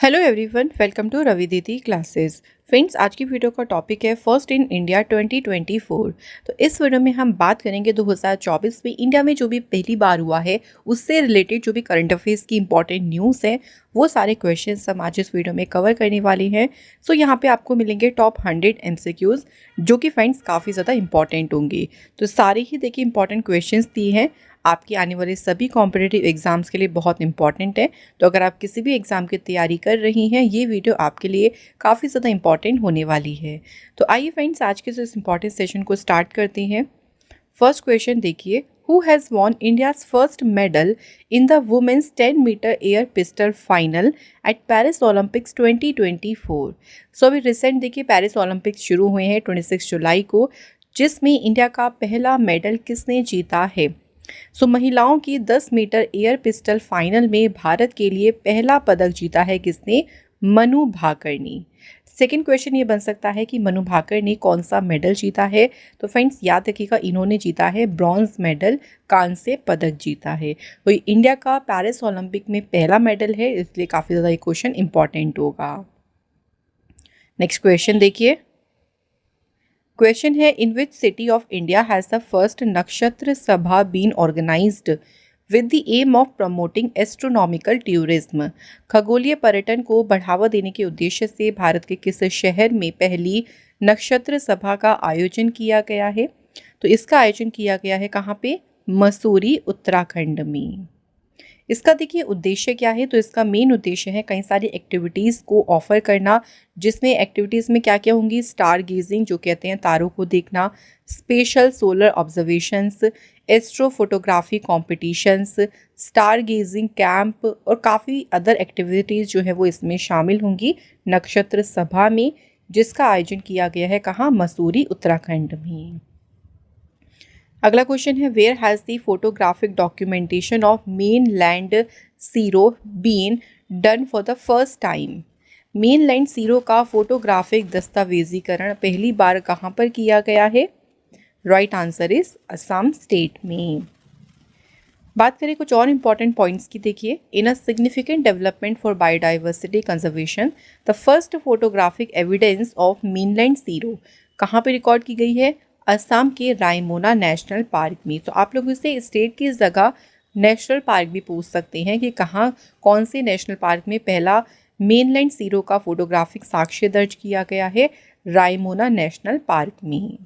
Hello everyone, welcome to Ravi Didi classes. Friends, आज की video का टॉपिक है फर्स्ट इन इंडिया 2024। तो इस वीडियो में हम बात करेंगे 2024 में इंडिया में जो भी पहली बार हुआ है उससे रिलेटेड जो भी करंट अफेयर्स की इंपॉर्टेंट न्यूज़ है वो सारे क्वेश्चंस हम आज इस वीडियो में कवर करने वाले हैं। सो यहाँ पे आपको मिलेंगे टॉप 100 MCQs जो कि फ्रेंड्स काफ़ी ज़्यादा इंपॉर्टेंट होंगी। तो सारे ही देखिए इंपॉर्टेंट क्वेश्चंस दिए हैं, आपकी आने वाले सभी कॉम्पिटिटिव एग्जाम्स के लिए बहुत इंपॉर्टेंट है। तो अगर आप किसी भी एग्ज़ाम की तैयारी कर रही हैं, ये वीडियो आपके लिए काफ़ी ज़्यादा इंपॉर्टेंट होने वाली है। तो आइए फ्रेंड्स, आज के इस इंपॉर्टेंट सेशन को स्टार्ट करते हैं। फर्स्ट क्वेश्चन देखिए, who has won India's first medal in the women's 10 meter air pistol final at Paris Olympics 2024। So अभी रिसेंट देखिए पेरिस ओलंपिक्स शुरू हुए हैं 26 जुलाई को, जिसमें इंडिया का पहला मेडल किसने जीता है। सो महिलाओं की 10 मीटर एयर पिस्टल फाइनल में भारत के लिए पहला पदक जीता है किसने? मनु भाकर ने। सेकेंड क्वेश्चन ये बन सकता है कि मनु भाकर ने कौन सा मेडल जीता है। तो फ्रेंड्स याद रखिएगा, इन्होंने जीता है ब्रॉन्ज मेडल, कांस्य पदक जीता है। तो इंडिया का पेरिस ओलंपिक में पहला मेडल है, इसलिए काफ़ी ज़्यादा ये क्वेश्चन इंपॉर्टेंट होगा। नेक्स्ट क्वेश्चन देखिए, क्वेश्चन है in which city of India has the first Nakshatra Sabha been organised with the aim of promoting astronomical tourism. खगोलीय पर्यटन को बढ़ावा देने के उद्देश्य से भारत के किस शहर में पहली नक्षत्र सभा का आयोजन किया गया है। तो इसका आयोजन किया गया है कहाँ पे? मसूरी, उत्तराखंड में। इसका देखिए उद्देश्य क्या है। तो इसका मेन उद्देश्य है कई सारी एक्टिविटीज़ को ऑफर करना, जिसमें एक्टिविटीज़ में क्या क्या होंगी? स्टार गेजिंग जो कहते हैं तारों को देखना, special solar observations, astro photography competitions, star gazing camp और काफ़ी अदर एक्टिविटीज़ जो है वो इसमें शामिल होंगी नक्षत्र सभा में, जिसका आयोजन किया गया है कहाँ? मसूरी, उत्तराखंड में। अगला क्वेश्चन है, where has the photographic documentation of mainland serow been done for the first time. Mainland serow का फोटोग्राफिक दस्तावेजीकरण पहली बार कहाँ पर किया गया है? Right answer is Assam state में। बात करें कुछ और इंपॉर्टेंट पॉइंट्स की, देखिए, in a significant development for biodiversity conservation the first photographic evidence of mainland serow कहाँ पे रिकॉर्ड की गई है? असम के रायमोना नेशनल पार्क में। तो आप लोग इसे स्टेट की जगह नेशनल पार्क भी पूछ सकते हैं कि कहाँ, कौन से नेशनल पार्क में पहला मेनलैंड सीरो का फोटोग्राफिक साक्ष्य दर्ज किया गया है? रायमोना नेशनल पार्क में।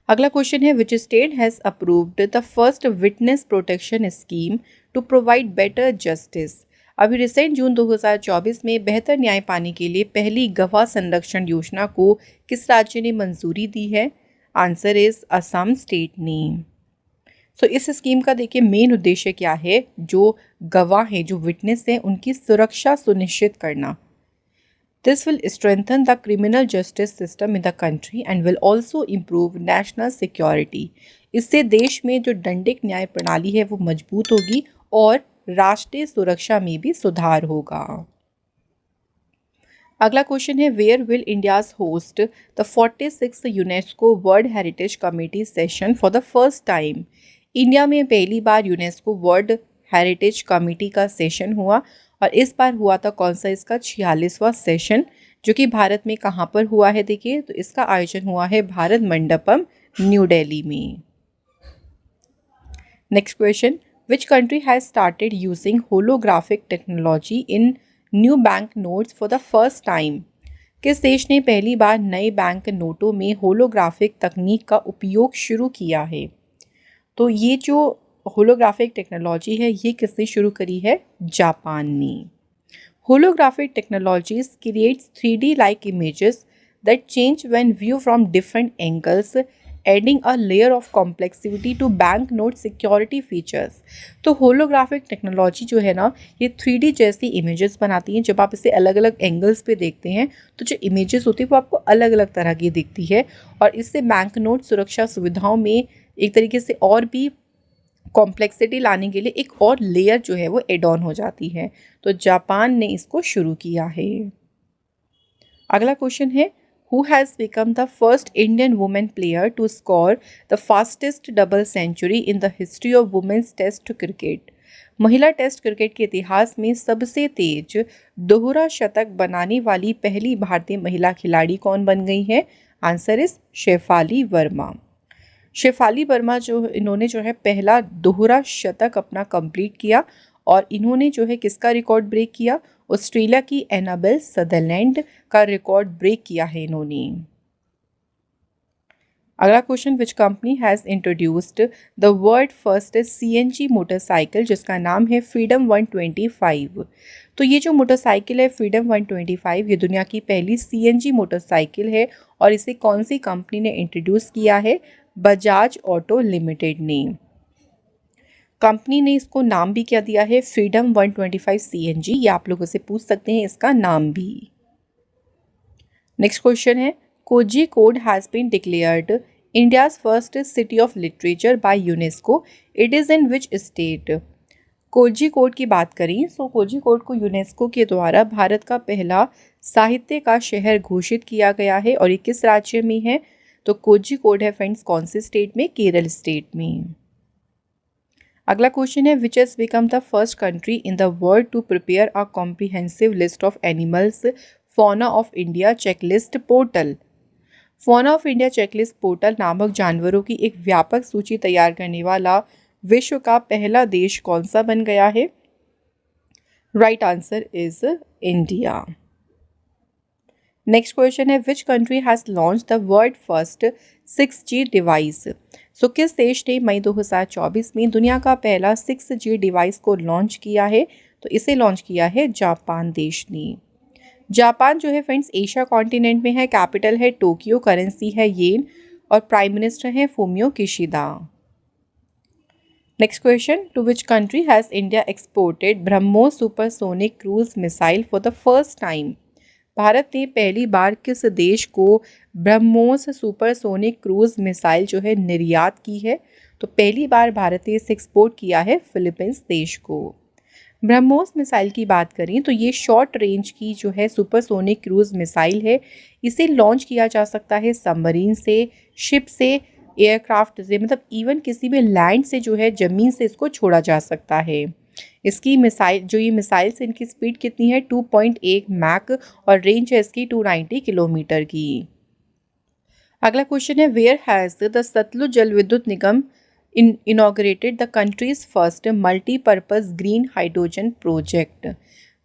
अगला क्वेश्चन है, which state has approved the first witness protection scheme to provide better justice. अभी रिसेंट जून 2024 में बेहतर न्याय पाने के लिए पहली गवाह संरक्षण योजना को किस राज्य ने मंजूरी दी है? आंसर इज असम स्टेट ने। सो इस स्कीम का देखिए मेन उद्देश्य क्या है? जो गवाह हैं, जो विटनेस हैं, उनकी सुरक्षा सुनिश्चित करना। This will strengthen the criminal justice system in the country and will also improve national security. इससे देश में जो दंडिक न्याय प्रणाली है वो मजबूत होगी और राष्ट्रीय सुरक्षा में भी सुधार होगा। अगला क्वेश्चन है, where will India's host the 46th UNESCO world heritage committee session for the first time. India में पहली बार यूनेस्को वर्ल्ड हेरिटेज कमेटी का सेशन हुआ और इस बार हुआ था कौन सा? इसका 46वां सेशन, जो कि भारत में कहाँ पर हुआ है? देखिए, तो इसका आयोजन हुआ है भारत मंडपम, न्यू दिल्ली में। Next question, which country has started using holographic technology in new bank notes for the first time. किस देश ने पहली बार नए बैंक नोटों में होलोग्राफिक तकनीक का उपयोग शुरू किया है? तो ये जो होलोग्राफिक टेक्नोलॉजी है ये किसने शुरू करी है? जापान ने। Holographic technologies creates 3D like images that change when viewed from different angles, adding a layer of complexity to banknote security features। तो होलोग्राफिक टेक्नोलॉजी जो है ना, ये 3D जैसी इमेजेस बनाती हैं। जब आप इसे अलग अलग एंगल्स पे देखते हैं तो जो इमेजेस होती है वो आपको अलग अलग तरह की दिखती है और इससे बैंक नोट सुरक्षा सुविधाओं में एक तरीके से और भी कॉम्प्लेक्सिटी लाने के लिए एक और लेयर जो है वो एड ऑन हो जाती है। तो जापान ने इसको शुरू किया है। अगला क्वेश्चन है, who has become the first Indian women player to score the fastest double century in the history of women's test cricket. महिला टेस्ट क्रिकेट के इतिहास में सबसे तेज दोहरा शतक बनाने वाली पहली भारतीय महिला खिलाड़ी कौन बन गई है? Answer is Shafali Verma. शेफाली वर्मा इन्होंने पहला दोहरा शतक अपना कंप्लीट किया और इन्होंने किसका रिकॉर्ड ब्रेक किया? ऑस्ट्रेलिया की एनाबेल सदरलैंड का रिकॉर्ड ब्रेक किया है इन्होंने। अगला question, which company has introduced the world first CNG motorcycle जिसका नाम है फ्रीडम 125। तो ये जो मोटरसाइकिल है फ्रीडम 125 ये दुनिया की पहली CNG मोटरसाइकिल है और इसे कौन सी कंपनी ने इंट्रोड्यूस किया है? बजाज ऑटो लिमिटेड ने। कंपनी ने इसको नाम भी क्या दिया है? Freedom 125 CNG। ये आप लोगों से पूछ सकते हैं इसका नाम भी। नेक्स्ट क्वेश्चन है, Kozhikode has been declared India's first city of literature by UNESCO, it is in which state? Kozhikode की बात करें तो कोझिकोड को यूनेस्को के द्वारा भारत का पहला साहित्य का शहर घोषित किया गया है और ये किस राज्य में है? तो कोझिकोड है फ्रेंड्स कौन से स्टेट में? केरल स्टेट में। अगला क्वेश्चन है, which has become the first country in the world to prepare a comprehensive list of animals fauna of India checklist portal? Fauna of India checklist portal नामक जानवरों की एक व्यापक सूची तैयार करने वाला विश्व का पहला देश कौन सा बन गया है? Right answer is India. Next question है, which country has launch the world first 6G device? So किस देश ने मई 2024 में दुनिया का पहला 6G डिवाइस को लॉन्च किया है? तो इसे लॉन्च किया है जापान देश ने। जापान फ्रेंड्स एशिया कॉन्टिनेंट में है। कैपिटल है टोक्यो, करेंसी है येन और प्राइम मिनिस्टर है Fumio Kishida. Next question, to which country has India exported BrahMos supersonic cruise missile for the first time? भारत ने पहली बार किस देश को ब्रह्मोस सुपरसोनिक क्रूज मिसाइल निर्यात की है? तो पहली बार भारत ने इसे एक्सपोर्ट किया है फिलीपींस देश को। ब्रह्मोस मिसाइल की बात करें तो ये शॉर्ट रेंज की सुपरसोनिक क्रूज मिसाइल है। इसे लॉन्च किया जा सकता है सबमरीन से, शिप से, एयरक्राफ्ट से, मतलब इवन किसी भी लैंड से ज़मीन से इसको छोड़ा जा सकता है। इसकी ये मिसाइल्स इनकी स्पीड कितनी है? 2.1 मैक और रेंज है इसकी 290 किलोमीटर की। अगला क्वेश्चन है, वेयर हैज़ द सतलुज जल विद्युत निगम inaugurated the country's first multi-purpose green hydrogen project?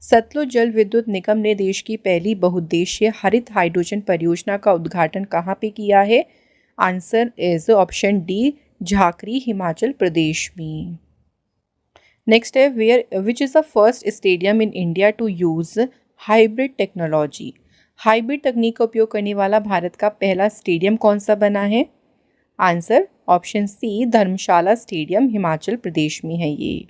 Sutlej जल विद्युत निगम ने देश की पहली बहुउद्देशीय हरित हाइड्रोजन परियोजना का उद्घाटन कहाँ पे किया है? Answer is option D, Jhakri Himachal Pradesh में। नेक्स्ट है, which is the first stadium in India to use hybrid technology? Hybrid तकनीक का उपयोग करने वाला भारत का पहला स्टेडियम कौन सा बना है? Answer option C, Dharamshala stadium Himachal Pradesh में है ये।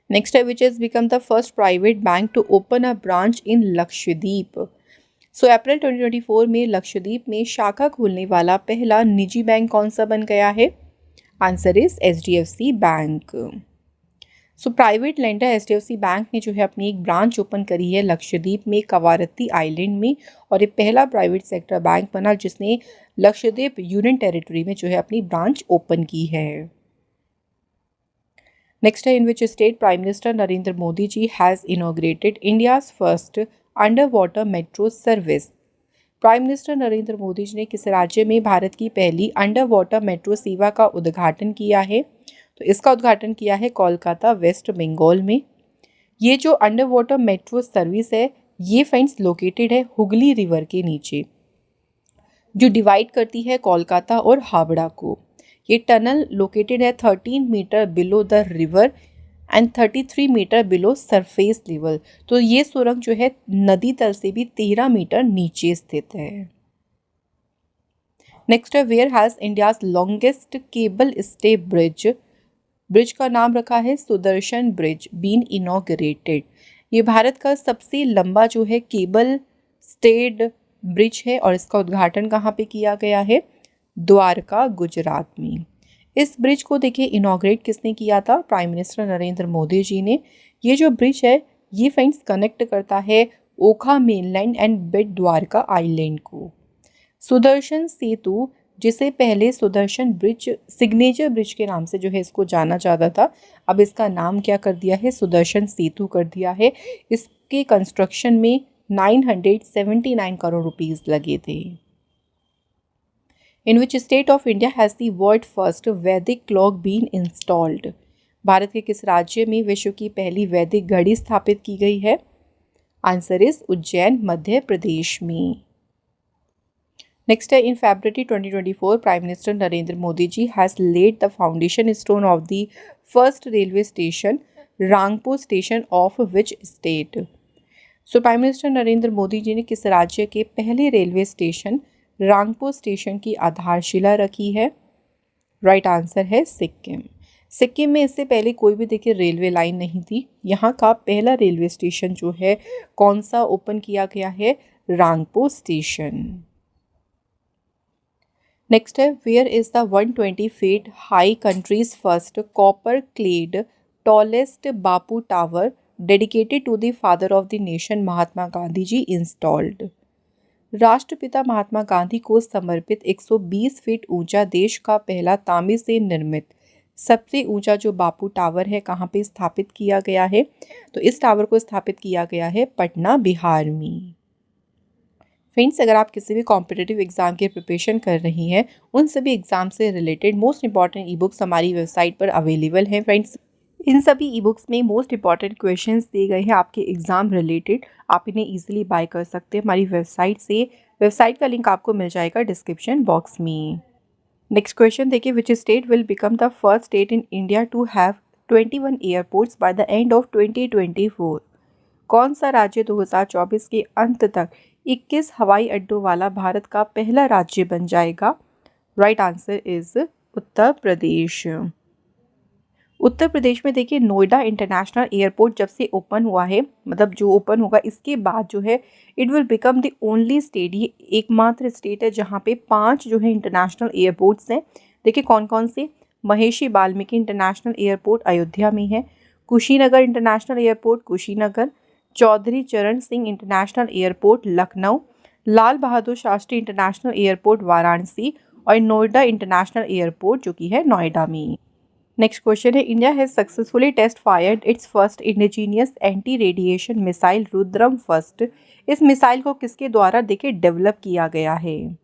नेक्स्ट है, which has become the first private bank to open a branch in Lakshadweep? So April 2024 में लक्षद्वीप में शाखा खोलने वाला पहला निजी बैंक कौन सा बन गया है? Answer is HDFC bank. So private lender HDFC bank ने अपनी एक ब्रांच ओपन करी है लक्षद्वीप में कवारत्ती आइलैंड में और ये पहला प्राइवेट सेक्टर बैंक बना जिसने लक्षद्वीप यूनियन टेरिटरी में अपनी ब्रांच ओपन की है। नेक्स्ट है, in which state prime minister Narendra Modi ji has inaugurated India's first underwater metro service? Prime minister Narendra Modi ji ने किस राज्य में भारत की पहली अंडर वाटर मेट्रो सेवा का उद्घाटन किया है? तो इसका उद्घाटन किया है कोलकाता वेस्ट बंगाल में। ये जो अंडर वाटर मेट्रो सर्विस है ये फ्रेंड्स लोकेटेड है हुगली रिवर के नीचे जो डिवाइड करती है कोलकाता और हावड़ा को। ये टनल लोकेटेड है 13 meter below the river and 33 meter below surface level. तो ये सुरंग नदी तल से भी 13 मीटर नीचे स्थित है। नेक्स्ट है, where has India's longest cable stay bridge का नाम रखा है सुदर्शन ब्रिज बीन इनॉग्रेटेड? ये भारत का सबसे लंबा केबल स्टेड ब्रिज है और इसका उद्घाटन कहाँ पे किया गया है? द्वारका गुजरात में। इस ब्रिज को देखिए इनॉग्रेट किसने किया था? प्राइम मिनिस्टर नरेंद्र मोदी जी ने। ये जो ब्रिज है ये फ्रेंड्स कनेक्ट करता है Okha mainland and Bet Dwarka island को। सुदर्शन सेतु जिसे पहले सुदर्शन ब्रिज सिग्नेचर ब्रिज के नाम से जो है इसको जाना जाता था, अब इसका नाम क्या कर दिया है, सुदर्शन सेतु कर दिया है। इसके कंस्ट्रक्शन में 979 करोड़ रुपीस लगे थे। In which state of India has the world first Vedic clock been installed? Bharat के किस राज्य में विश्व की पहली वैदिक घड़ी स्थापित की गई है? आंसर इज उज्जैन, मध्य प्रदेश में। नेक्स्ट है, in February 2024 prime minister Narendra Modi ji has laid the foundation stone of the first railway station Rangpur station of which state? So prime minister Narendra Modi ji ने किस राज्य के पहले रेलवे स्टेशन रांगपुर स्टेशन की आधारशिला रखी है? राइट आंसर है सिक्किम। सिक्किम में इससे पहले कोई भी देखिए रेलवे लाइन नहीं थी। यहाँ का पहला रेलवे स्टेशन जो है कौन सा ओपन किया गया है? रांगपुर स्टेशन। नेक्स्ट है, where is the 120 feet high country's first copper clad tallest Bapu tower dedicated to the father of the nation Mahatma Gandhi ji installed? राष्ट्रपिता महात्मा गांधी को समर्पित 120 फीट ऊंचा देश का पहला तांबे से निर्मित सबसे ऊंचा जो बापू टावर है कहाँ पे स्थापित किया गया है? तो इस टावर को स्थापित किया गया है पटना, बिहार में। फ्रेंड्स, अगर आप किसी भी कॉम्पिटिटिव एग्जाम की प्रिपरेशन कर रही हैं, उन सभी एग्जाम से related most important e books हमारी वेबसाइट पर अवेलेबल हैं। फ्रेंड्स, इन सभी ई बुक्स में मोस्ट इंपॉर्टेंट क्वेश्चंस दिए गए हैं आपके एग्जाम रिलेटेड। आप इन्हें इजीली बाय कर सकते हैं हमारी वेबसाइट से। वेबसाइट का लिंक आपको मिल जाएगा डिस्क्रिप्शन बॉक्स में। नेक्स्ट क्वेश्चन देखिए, which state will become the first state in India to have 21 airports by the end of 2024? कौन सा राज्य 2024 के अंत तक 21 हवाई अड्डों वाला भारत का पहला राज्य बन जाएगा? राइट आंसर इज उत्तर प्रदेश। उत्तर प्रदेश में देखिए नोएडा इंटरनेशनल एयरपोर्ट जब से ओपन हुआ है, मतलब जो ओपन होगा इसके बाद जो है it will become the only state, ये एकमात्र स्टेट है जहाँ पे 5 जो है इंटरनेशनल एयरपोर्ट्स हैं। देखिए कौन कौन से? महर्षि वाल्मीकि इंटरनेशनल एयरपोर्ट अयोध्या में है, Kushinagar international airport Kushinagar, Chaudhary Charan Singh international airport Lucknow, Lal Bahadur Shastri international airport Varanasi और नोएडा इंटरनेशनल एयरपोर्ट जो कि है नोएडा में। नेक्स्ट क्वेश्चन है, India has successfully test fired its first indigenous anti radiation missile Rudram first. इस मिसाइल को किसके द्वारा देखिए डेवलप किया गया है?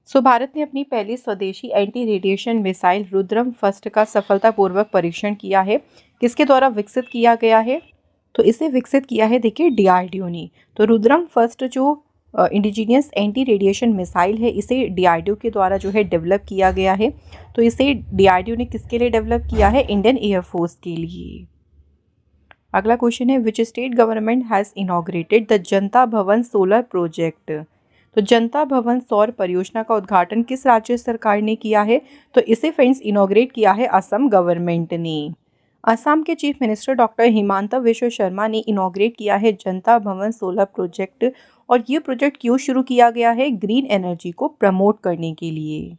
सो भारत ने अपनी पहली स्वदेशी anti radiation missile Rudram first का सफलतापूर्वक परीक्षण किया है। किसके द्वारा विकसित किया गया है? तो इसे विकसित किया है देखिए डीआरडीओ ने। तो रुद्रम फर्स्ट जो इंडिजीनियस एंटी रेडिएशन मिसाइल है इसे डीआरडीओ के द्वारा जो है डेवलप किया गया है। तो इसे डीआरडीओ ने किसके लिए डेवलप किया है? इंडियन एयरफोर्स के लिए। अगला क्वेश्चन है, which state government has inaugurated the जनता भवन सोलर प्रोजेक्ट? तो जनता भवन सौर परियोजना का उद्घाटन किस राज्य सरकार ने किया है? तो इसे फ्रेंड्स इनॉग्रेट किया है असम गवर्नमेंट ने। असम के चीफ मिनिस्टर डॉक्टर हिमांता विश्व शर्मा ने इनॉग्रेट किया है जनता भवन सोलर प्रोजेक्ट। और ये प्रोजेक्ट क्यों शुरू किया गया है? ग्रीन एनर्जी को प्रमोट करने के लिए।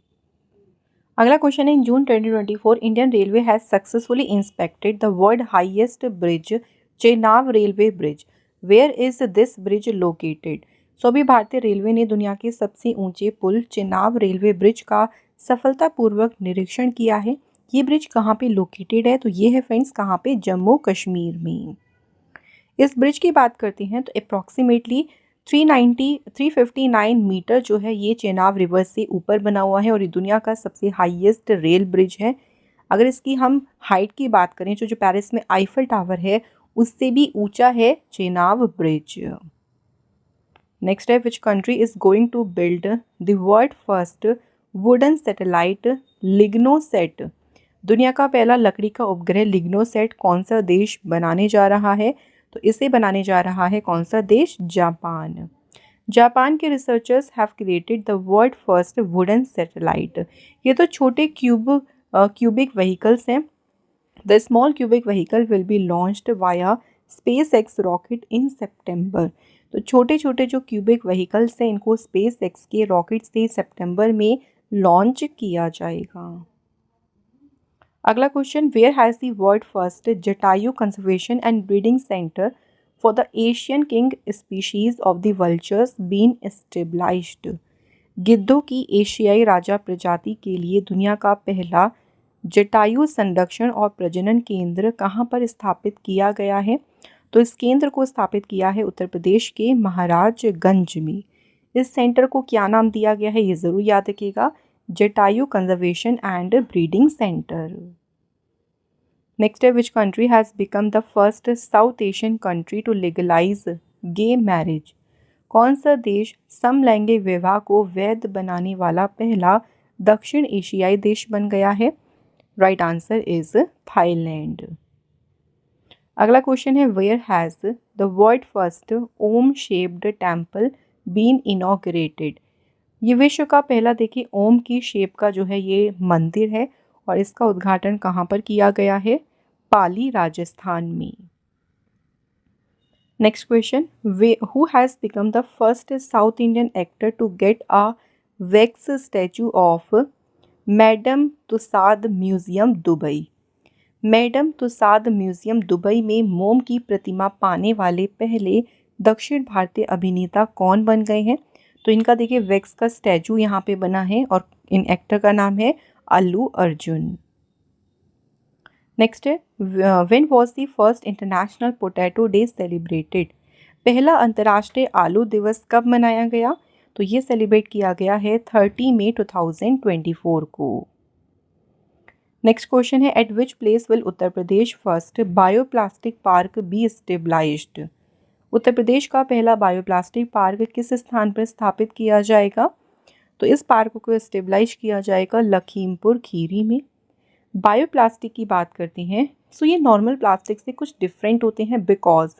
अगला क्वेश्चन है, in June 2024 Indian railway has successfully inspected the world highest bridge Chenab railway bridge. Where is this bridge located? So अभी भारतीय रेलवे ने दुनिया के सबसे ऊंचे पुल चेनाब रेलवे ब्रिज का सफलतापूर्वक निरीक्षण किया है। ये ब्रिज कहाँ पे लोकेटेड है? तो ये है फ्रेंड्स कहाँ पे? जम्मू कश्मीर में। इस ब्रिज की बात करते हैं तो अप्रॉक्सीमेटली 359 मीटर जो है ये चेनाब रिवर से ऊपर बना हुआ है और ये दुनिया का सबसे हाईएस्ट रेल ब्रिज है। अगर इसकी हम हाइट की बात करें जो पेरिस में आईफल टावर है उससे भी ऊंचा है चेनाब ब्रिज। नेक्स्ट है, which country is going to build the world first wooden satellite LignoSat? दुनिया का पहला लकड़ी का उपग्रह लिग्नोसेट कौन सा देश बनाने जा रहा है? तो इसे बनाने जा रहा है कौन सा देश? जापान। जापान के researchers have created the world first wooden satellite. ये तो छोटे क्यूबिक व्हीकल्स हैं। The small cubic vehicle will be launched via SpaceX rocket in सितंबर। तो छोटे छोटे जो क्यूबिक व्हीकल्स हैं इनको SpaceX के रॉकेट से सितंबर में लॉन्च किया जाएगा। अगला question, where has the world first Jatayu conservation and breeding centre for the Asian king species of the vultures been established? गिद्धों की एशियाई राजा प्रजाति के लिए दुनिया का पहला जटायु संरक्षण और प्रजनन केंद्र कहाँ पर स्थापित किया गया है? तो इस केंद्र को स्थापित किया है उत्तर प्रदेश के महाराजगंज में। इस सेंटर को क्या नाम दिया गया है, ये ज़रूर याद रखिएगा, Jatayu conservation and breeding centre. Next है, which country has become the first South Asian country to legalise gay marriage? कौन सा देश समलैंगिक विवाह को वैध बनाने वाला पहला दक्षिण एशियाई देश बन गया है? Right answer is Thailand. अगला क्वेश्चन है, where has the world first Om shaped temple been inaugurated? ये विश्व का पहला, देखिए, ओम की शेप का जो है ये मंदिर है और इसका उद्घाटन कहाँ पर किया गया है? पाली, राजस्थान में। Next question, who has become the first south Indian actor to get a wax statue of Madame Tussauds museum Dubai? Madame Tussauds museum Dubai में मोम की प्रतिमा पाने वाले पहले दक्षिण भारतीय अभिनेता कौन बन गए हैं? तो इनका देखिए वैक्स का स्टैचू यहाँ पे बना है और इन एक्टर का नाम है अल्लू अर्जुन। नेक्स्ट है, when was the first international potato day celebrated? पहला अंतर्राष्ट्रीय आलू दिवस कब मनाया गया? तो ये सेलिब्रेट किया गया है 30 मई 2024 को। नेक्स्ट क्वेश्चन है, at which place will Uttar Pradesh first bioplastic park be stabilized? Uttar Pradesh का पहला बायोप्लास्टिक पार्क किस स्थान पर स्थापित किया जाएगा? तो इस पार्क को स्टेबलाइज किया जाएगा लखीमपुर खीरी में। बायोप्लास्टिक की बात करते हैं, सो ये नॉर्मल प्लास्टिक से कुछ डिफरेंट होते हैं because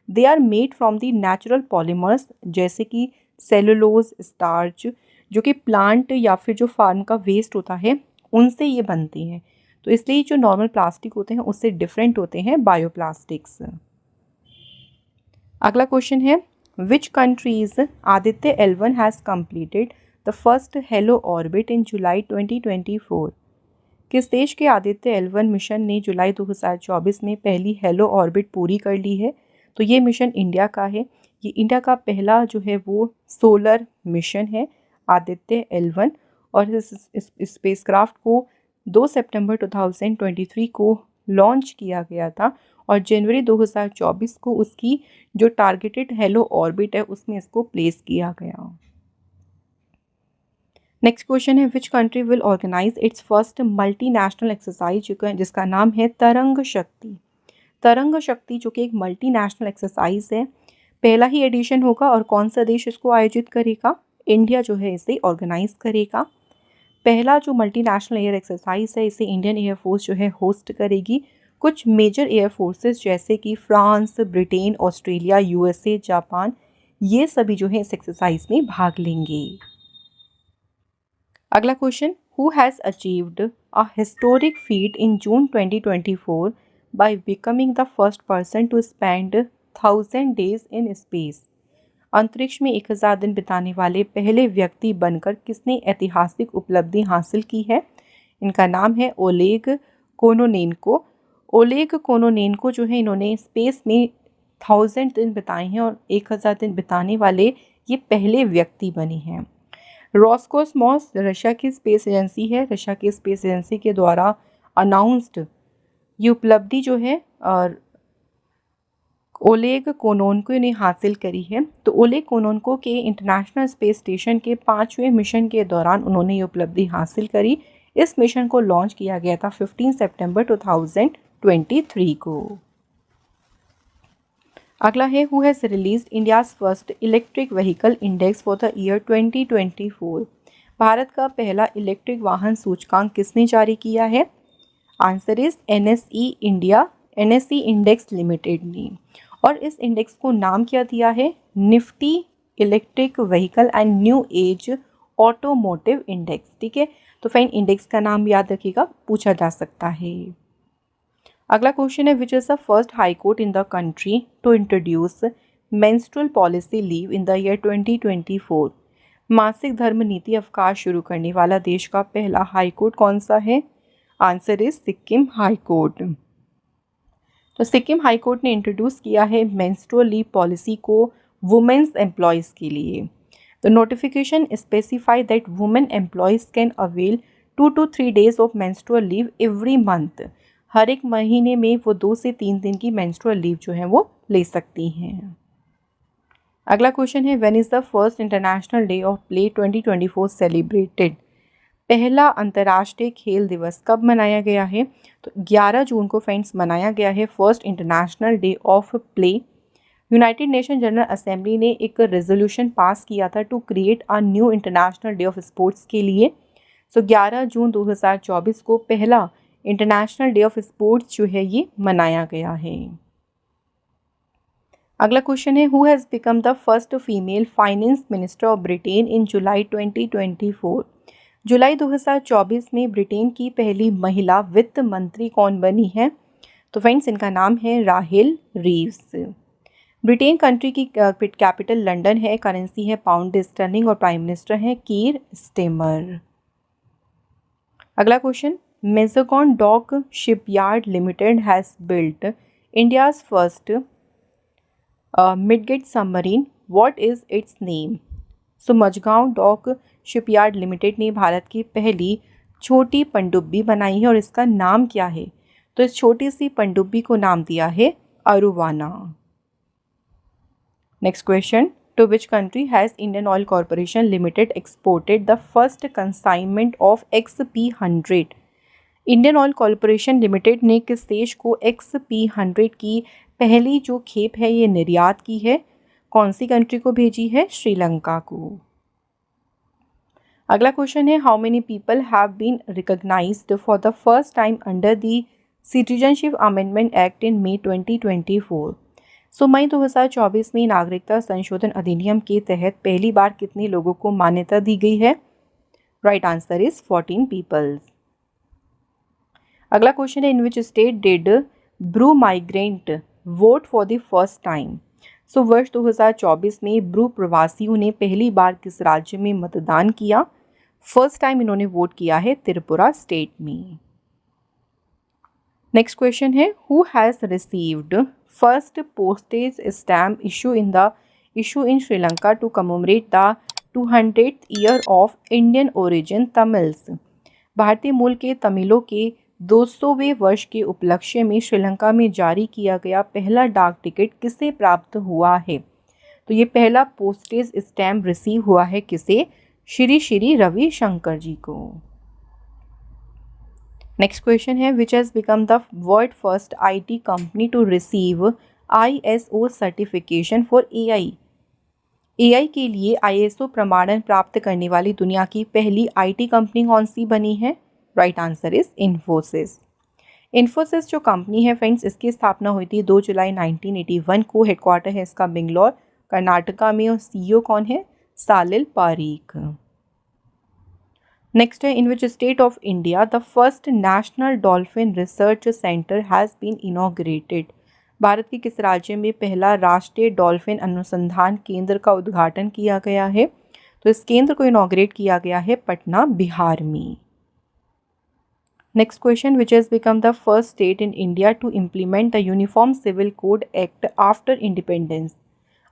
they are made from the natural polymers, जैसे कि सेलुलोज, स्टार्च, जो कि प्लांट या फिर जो फार्म का वेस्ट होता है उनसे ये बनती हैं। तो इसलिए जो नॉर्मल प्लास्टिक होते हैं उससे डिफरेंट होते हैं बायोप्लास्टिक्स। अगला क्वेश्चन है, which countries Aditya L1 has completed the first halo orbit in July 2024? किस देश के आदित्य L1 मिशन ने जुलाई 2024 में पहली हेलो ऑर्बिट पूरी कर ली है? तो ये मिशन इंडिया का है। ये इंडिया का पहला जो है वो सोलर मिशन है आदित्य L1 और इस स्पेसक्राफ्ट को 2 सितंबर 2023 को लॉन्च किया गया था और जनवरी 2024 को उसकी जो टारगेटेड हेलो ऑर्बिट है उसमें इसको प्लेस किया गया। नेक्स्ट क्वेश्चन है, which country will organise its first multinational exercise, जिसका नाम है तरंग शक्ति? तरंग शक्ति जो कि एक मल्टीनेशनल एक्सरसाइज है, पहला ही एडिशन होगा और कौन सा देश इसको आयोजित करेगा? इंडिया जो है इसे ऑर्गेनाइज करेगा। पहला जो मल्टीनेशनल एयर एक्सरसाइज है इसे इंडियन एयरफोर्स जो है होस्ट करेगी। कुछ मेजर एयर फोर्सेस जैसे कि France, Britain, Australia, USA, Japan, ये सभी जो है इस एक्सरसाइज में भाग लेंगे। अगला question, who has achieved a historic feat in June 2024 by becoming the first person to spend 1000 days in space? अंतरिक्ष में 1000 दिन बिताने वाले पहले व्यक्ति बनकर किसने ऐतिहासिक उपलब्धि हासिल की है? इनका नाम है ओलेग कोनोनेनको। ओलेग कोनोनेनको जो है इन्होंने स्पेस में 1000 दिन बिताए हैं और 1000 दिन बिताने वाले ये पहले व्यक्ति बने हैं। रॉसकोसमॉस रशिया की स्पेस एजेंसी है। रशिया की स्पेस एजेंसी के द्वारा अनाउंस्ड ये उपलब्धि जो है और ओलेग कोनोनको ने हासिल करी है। तो ओलेग कोनोनको के इंटरनेशनल स्पेस स्टेशन के 5वें मिशन के दौरान उन्होंने ये उपलब्धि हासिल करी। इस मिशन को लॉन्च किया गया था 15 सितंबर 2023 को। अगला है, who has release India's first electric vehicle index for the year 2024? Bharat का पहला इलेक्ट्रिक वाहन सूचकांक किसने जारी किया है? Answer is NSE India, NSE index limited ने। और इस इंडेक्स को नाम क्या दिया है? Nifty electric vehicle and new age automotive index. ठीक है, तो फ्रेंड इंडेक्स का नाम याद रखिएगा, पूछा जा सकता है। अगला क्वेश्चन है, which is the first high court in the country to introduce menstrual policy leave in the year 2024? मासिक धर्म नीति अवकाश शुरू करने वाला देश का पहला हाई कोर्ट कौन सा है? Answer is Sikkim high court. तो सिक्किम हाई कोर्ट ने इंट्रोड्यूस किया है मेंस्ट्रुअल लीव पॉलिसी को वुमेन्स एम्प्लॉयज़ के लिए। The notification specify that women employees can avail 2 to 3 days of menstrual leave every month. हर एक महीने में वो 2 से 3 दिन की menstrual leave जो है वो ले सकती हैं। अगला क्वेश्चन है, when is the first international day of play 2024 celebrated? पहला अंतर्राष्ट्रीय खेल दिवस कब मनाया गया है? तो 11 जून को फ्रेंड्स मनाया गया है first international day of play. United Nation General Assembly ने एक रेजोल्यूशन पास किया था to create a new international day of sports के लिए। सो 11 जून 2024 को पहला इंटरनेशनल डे ऑफ स्पोर्ट्स जो है ये मनाया गया है। अगला क्वेश्चन है, who has become the first female finance minister of Britain in July 2024? जुलाई 2024 में ब्रिटेन की पहली महिला वित्त मंत्री कौन बनी है? तो फ्रेंड्स इनका नाम है राहेल रीव्स। ब्रिटेन कंट्री की कैपिटल लंदन है, करेंसी है पाउंड स्टर्लिंग और प्राइम मिनिस्टर है कीर स्टेमर। अगला question, Mazagon dock shipyard limited has built India's first midget submarine, what is its name? So Mazagon dock shipyard limited ने भारत की पहली छोटी पनडुब्बी बनाई है और इसका नाम क्या है? तो इस छोटी सी पनडुब्बी को नाम दिया है Arowana. Next question, to which country has Indian oil corporation limited exported the first consignment of XP100? Indian oil corporation limited ने किस देश को XP100 की पहली जो खेप है ये निर्यात की है? कौन सी कंट्री को भेजी है? श्रीलंका को। अगला क्वेश्चन है, how many people have been recognised for the first time under the citizenship amendment act in May 2024? So मई 2024 में नागरिकता संशोधन अधिनियम के तहत पहली बार कितने लोगों को मान्यता दी गई है? Right answer is 14 peoples. अगला क्वेश्चन है, in which state did Bru migrant vote for the first time? So वर्ष 2024 में ब्रू प्रवासियों ने पहली बार किस राज्य में मतदान किया? फर्स्ट टाइम इन्होंने वोट किया है त्रिपुरा स्टेट में। नेक्स्ट क्वेश्चन है, who has received first postage stamp issue in Sri Lanka to commemorate the 200th year of Indian origin Tamils? भारतीय मूल के तमिलों के 200वें वर्ष के उपलक्ष्य में श्रीलंका में जारी किया गया पहला डाक टिकट किसे प्राप्त हुआ है? तो ये पहला पोस्टेज स्टैम्प रिसीव हुआ है किसे? श्री श्री रविशंकर जी को। नेक्स्ट क्वेश्चन है, which has become the world first IT company to receive ISO certification for AI? AI के लिए ISO प्रमाणन प्राप्त करने वाली दुनिया की पहली IT कंपनी कौन सी बनी है? Right answer is Infosys. Infosys जो कंपनी है फ्रेंड्स, इसकी स्थापना हुई थी 2 जुलाई 1981 को। हेडक्वार्टर है इसका बेंगलोर कर्नाटका में और CEO कौन है? सालिल पारीक। नेक्स्ट है, in which state of India the first national dolphin research centre has been inaugurated? Bharat के किस राज्य में पहला राष्ट्रीय डॉल्फिन अनुसंधान केंद्र का उद्घाटन किया गया है? तो इस केंद्र को इनॉग्रेट किया गया है पटना, बिहार में। Next question, which has become the first state in India to implement the uniform civil code act after independence?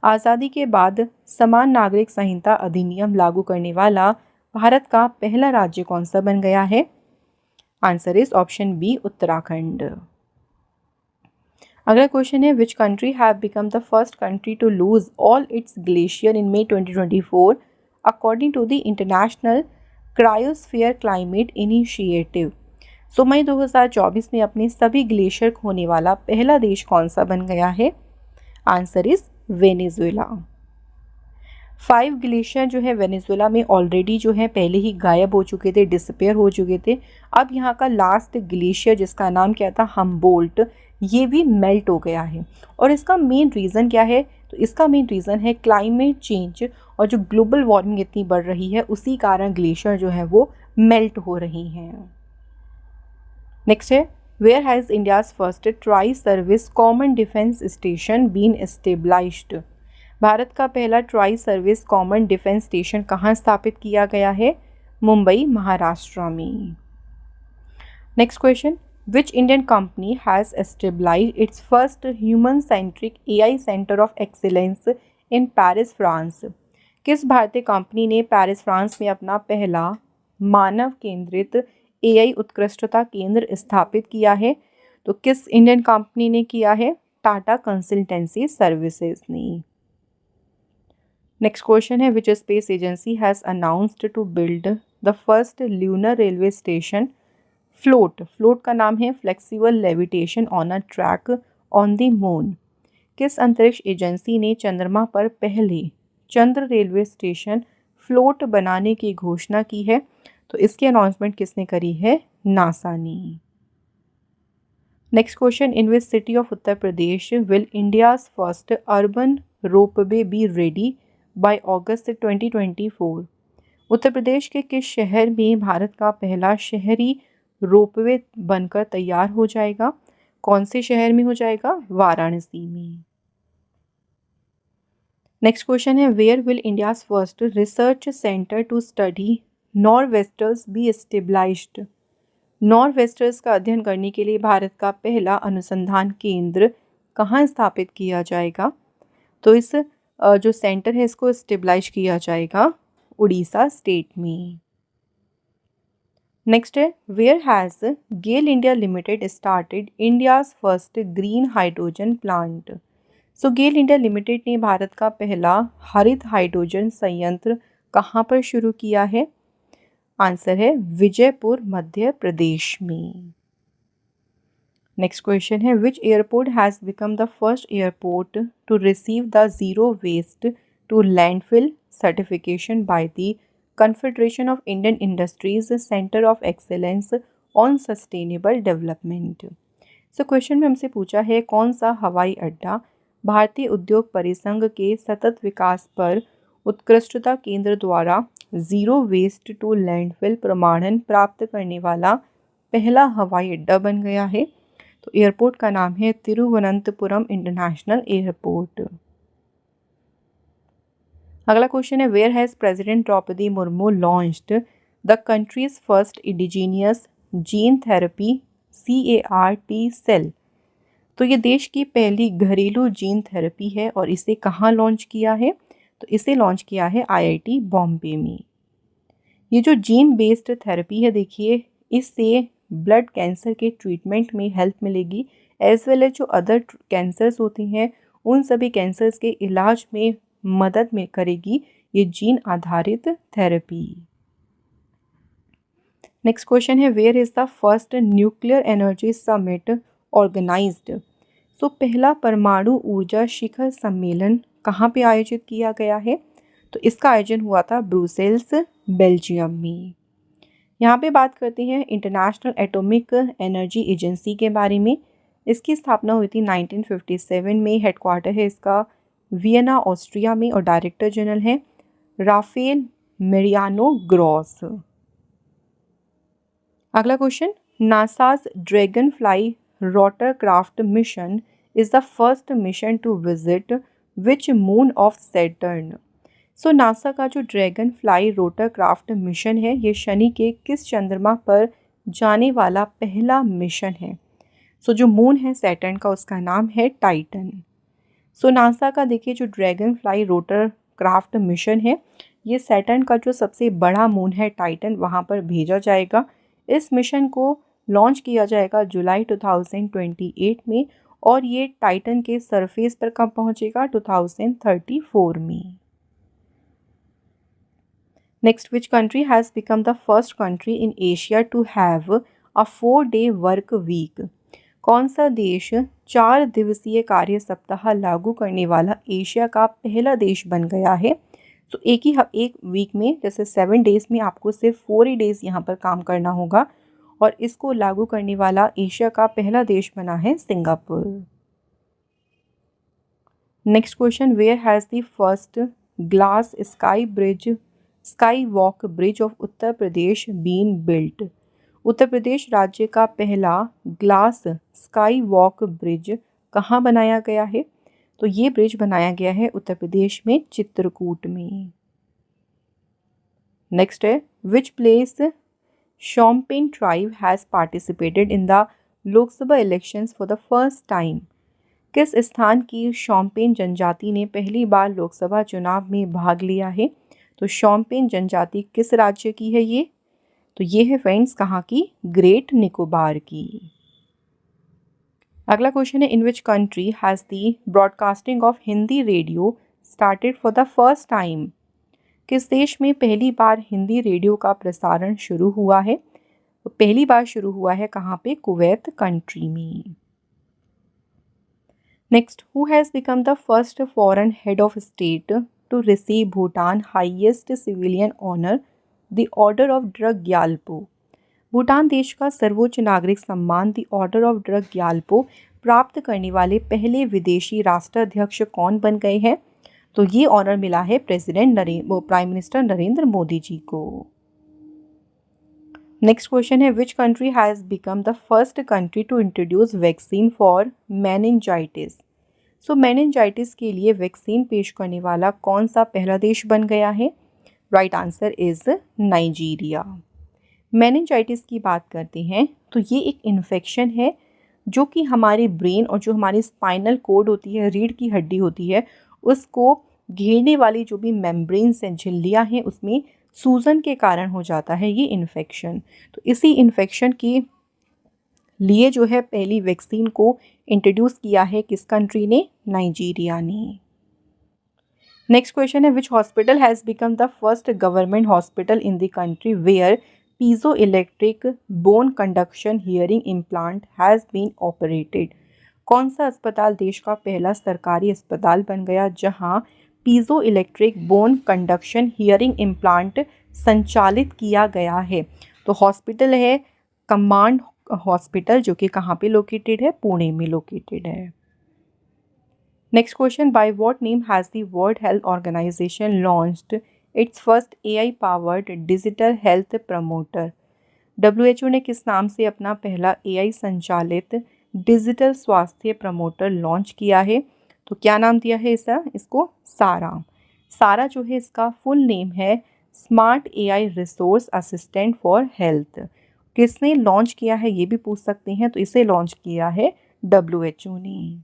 आज़ादी के बाद समान नागरिक संहिता अधिनियम लागू करने वाला भारत का पहला राज्य कौन सा बन गया है? Answer is option B, Uttarakhand. अगला क्वेश्चन है, which country have become the first country to lose all its glacier in May 2024 according to the international cryosphere climate initiative? So मई 2024 में अपने सभी ग्लेशियर खोने वाला पहला देश कौन सा बन गया है? Answer is Venezuela. 5 ग्लेशियर जो है वेनेजुएला में ऑलरेडी जो है पहले ही गायब हो चुके थे, डिसअपेयर हो चुके थे। अब यहाँ का लास्ट ग्लेशियर जिसका नाम क्या था? हम्बोल्ट, ये भी मेल्ट हो गया है। और इसका मेन रीज़न क्या है? तो इसका मेन रीज़न है क्लाइमेट चेंज और जो ग्लोबल वार्मिंग इतनी बढ़ रही है उसी कारण ग्लेशियर जो है वो मेल्ट हो रही हैं। नेक्स्ट है, where has India's first tri service common defence station been established? भारत का पहला tri service common defence station कहाँ स्थापित किया गया है? मुंबई, महाराष्ट्र में। Next question, which Indian company has established its first human centric AI centre of excellence in Paris, France? किस भारतीय कंपनी ने पेरिस फ्रांस में अपना पहला मानव केंद्रित एआई उत्कृष्टता केंद्र स्थापित किया है? तो किस इंडियन कंपनी ने किया है? टाटा कंसल्टेंसी सर्विसेज ने। नेक्स्ट क्वेश्चन है, which space agency has announced to build the first lunar railway station FLOAT? FLOAT का नाम है flexible levitation on a track on the moon. किस अंतरिक्ष एजेंसी ने चंद्रमा पर पहले चंद्र रेलवे स्टेशन फ्लोट बनाने की घोषणा की है? तो इसकी अनाउंसमेंट किसने करी है? नासा ने। Next question, in which city of Uttar Pradesh will India's first urban ropeway be ready by August 2024? Uttar Pradesh के किस शहर में भारत का पहला शहरी रोपवे बनकर तैयार हो जाएगा? कौन से शहर में हो जाएगा? वाराणसी में। नेक्स्ट क्वेश्चन है, where will India's first research centre to study nor'westers be established? Nor'westers का अध्ययन करने के लिए भारत का पहला अनुसंधान केंद्र कहाँ स्थापित किया जाएगा? तो इस जो सेंटर है इसको स्टेबलाइज किया जाएगा उड़ीसा स्टेट में। नेक्स्ट है, where has GAIL India limited started India's first green hydrogen plant? So GAIL India limited ने भारत का पहला हरित हाइड्रोजन संयंत्र कहाँ पर शुरू किया है? आंसर है विजयपुर मध्य प्रदेश में। नेक्स्ट क्वेश्चन है, which airport has become the first airport to receive the zero waste to landfill certification by the confederation of Indian industries centre of excellence on sustainable development? So question में हमसे पूछा है, कौन सा हवाई अड्डा भारतीय उद्योग परिसंघ के सतत विकास पर उत्कृष्टता केंद्र द्वारा ज़ीरो वेस्ट टू लैंडफिल प्रमाणन प्राप्त करने वाला पहला हवाई अड्डा बन गया है? तो एयरपोर्ट का नाम है तिरुवनंतपुरम इंटरनेशनल एयरपोर्ट। अगला क्वेश्चन है, where has president Droupadi Murmu launched the country's first indigenous gene therapy CAR-T cell? तो ये देश की पहली घरेलू जीन थेरेपी है और इसे कहाँ लॉन्च किया है? तो इसे लॉन्च किया है IIT बॉम्बे में। ये जो जीन बेस्ड थेरेपी है, देखिए इससे ब्लड कैंसर के ट्रीटमेंट में हेल्प मिलेगी, एज वेल एज जो अदर कैंसर्स होती हैं उन सभी कैंसर्स के इलाज में मदद में करेगी ये जीन आधारित थेरेपी। नेक्स्ट क्वेश्चन है, where is the first nuclear energy summit organised? So पहला परमाणु ऊर्जा शिखर सम्मेलन कहाँ पे आयोजित किया गया है? तो इसका आयोजन हुआ था ब्रुसेल्स बेल्जियम में। यहाँ पे बात करते हैं इंटरनेशनल एटॉमिक एनर्जी एजेंसी के बारे में। इसकी स्थापना हुई थी 1957 में। हेडक्वार्टर है इसका वियना ऑस्ट्रिया में और डायरेक्टर जनरल है राफेल मेरियानो ग्रॉस। अगला question, NASA's Dragonfly rotorcraft mission is the first mission to visit which moon of Saturn? So NASA का जो ड्रैगन फ्लाई रोटरक्राफ्ट मिशन है ये शनि के किस चंद्रमा पर जाने वाला पहला मिशन है? सो जो मून है सैटर्न का उसका नाम है टाइटन। सो नासा का देखिए जो ड्रैगन फ्लाई रोटरक्राफ्ट मिशन है ये सैटर्न का जो सबसे बड़ा मून है टाइटन वहाँ पर भेजा जाएगा। इस मिशन को लॉन्च किया जाएगा जुलाई 2028 में और ये टाइटन के सरफेस पर कब पहुँचेगा? 2034 में। Next, which country has become the first country in Asia to have a 4-day work week? कौन सा देश 4 दिवसीय कार्य सप्ताह लागू करने वाला एशिया का पहला देश बन गया है? तो एक वीक में जैसे 7 डेज़ में आपको सिर्फ 4 ही डेज़ यहाँ पर काम करना होगा और इसको लागू करने वाला एशिया का पहला देश बना है Singapore. Next question, where has the first glass skywalk bridge of Uttar Pradesh been built? Uttar Pradesh राज्य का पहला ग्लास स्काई वॉक ब्रिज कहाँ बनाया गया है? तो ये ब्रिज बनाया गया है उत्तर प्रदेश में चित्रकूट में। नेक्स्ट है, which place Shompen tribe has participated in the Lok Sabha elections for the first time? किस स्थान की शोम्पेन जनजाति ने पहली बार लोकसभा चुनाव में भाग लिया है? तो शोम्पेन जनजाति किस राज्य की है ये? तो ये है फ्रेंड्स कहाँ की? ग्रेट निकोबार की। अगला क्वेश्चन है, in which country has the broadcasting of Hindi radio started for the first time? किस देश में पहली बार हिंदी रेडियो का प्रसारण शुरू हुआ है? तो पहली बार शुरू हुआ है कहाँ पे? कुवैत कंट्री में। Next, who has become the first foreign head of state to receive Bhutan highest civilian honour the order of Druk Gyalpo? Bhutan देश का सर्वोच्च नागरिक सम्मान the order of Druk Gyalpo प्राप्त करने वाले पहले विदेशी राष्ट्राध्यक्ष कौन बन गए हैं? तो ये ऑनर मिला है प्राइम मिनिस्टर नरेंद्र मोदी जी को। नेक्स्ट क्वेश्चन है, which country has become the first country to introduce vaccine for meningitis? So meningitis के लिए वैक्सीन पेश करने वाला कौन सा पहला देश बन गया है? Right answer is Nigeria. Meningitis की बात करते हैं तो ये एक इन्फेक्शन है जो कि हमारे ब्रेन और जो हमारी स्पाइनल कोड होती है, रीढ़ की हड्डी होती है, उसको घेरने वाली जो भी मेम्ब्रेन्स हैं, झिल्लियाँ हैं, उसमें सूजन के कारण हो जाता है ये इन्फेक्शन। तो इसी इन्फेक्शन के लिए जो है पहली वैक्सीन को इंट्रोड्यूस किया है किस कंट्री ने? नाइजीरिया ने। नेक्स्ट क्वेश्चन है, which hospital has become the first government hospital in the country where piezo electric bone conduction hearing implant has been operated? कौन सा अस्पताल देश का पहला सरकारी अस्पताल बन गया जहां piezo electric bone conduction hearing implant संचालित किया गया है? तो हॉस्पिटल है कमांड हॉस्पिटल, जो कि कहाँ पे लोकेटेड है? पुणे में लोकेटेड है। Next question, by what name has the world health organisation launched its first AI powered digital health promoter? WHO ने किस नाम से अपना पहला एआई संचालित डिजिटल स्वास्थ्य प्रमोटर लॉन्च किया है? तो क्या नाम दिया है इसको? सारा। सारा जो है इसका फुल नेम है smart AI resource assistant for health. किसने लॉन्च किया है ये भी पूछ सकते हैं, तो इसे लॉन्च किया है WHO ने।